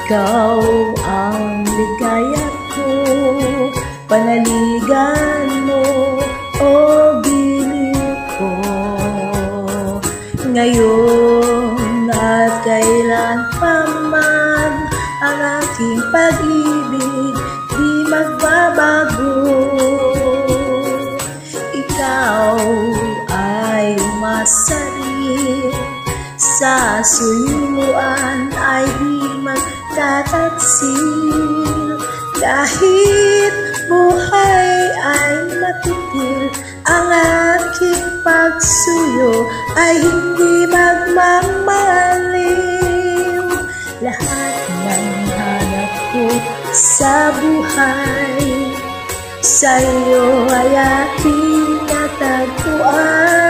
Ikaw ang ligaya ko, panaligan mo o giliw ko. Ngayon at kailan pa man ang aking pag-ibig di magbabago. Ikaw ay umasarin, sa suyuan ay di magtataksil. Kahit buhay ay matitil, ang aking pagsuyo ay hindi magmamaliw. Lahat ng hanap ko sa buhay, sa'yo ay aking natagpuan.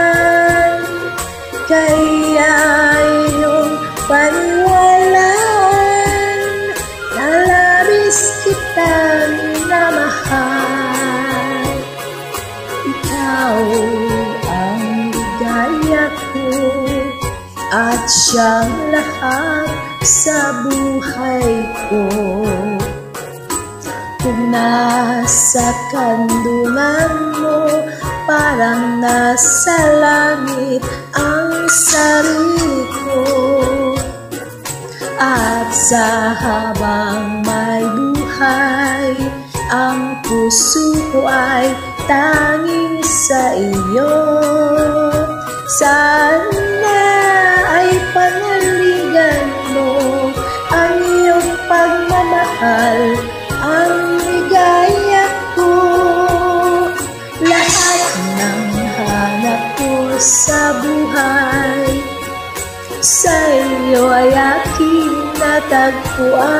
Kaya iyong paniwalaan na labis kitang minamahal. Ikaw ang ligaya ko at siyang lahat sa buhay ko. Kung nasa kandungan mo, parang nasa langit ang sarili ko. At sa habang may buhay, ang puso ko ay tanging sa iyo. Sana ay panaligan mo ang iyong pagmamahal, ang ligaya ko. Lahat ng hanap ko sa buhay, sa iyo ay aking natagpuan.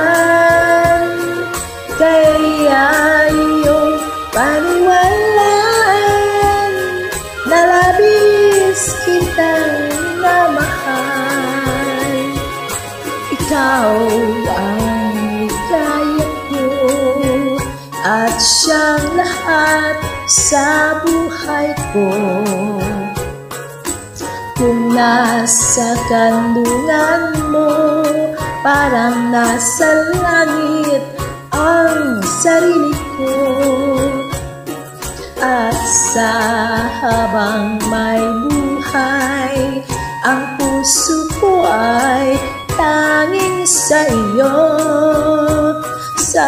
Kaya iyong paniwalaan na labis kitang minamahal. Ikaw ang ligaya ko at siyang lahat sa buhay ko. Kung nasa kandungan mo, parang nasa langit ang sarili ko. At sa habang may buhay, ang puso ko ay tanging sa iyo. Sa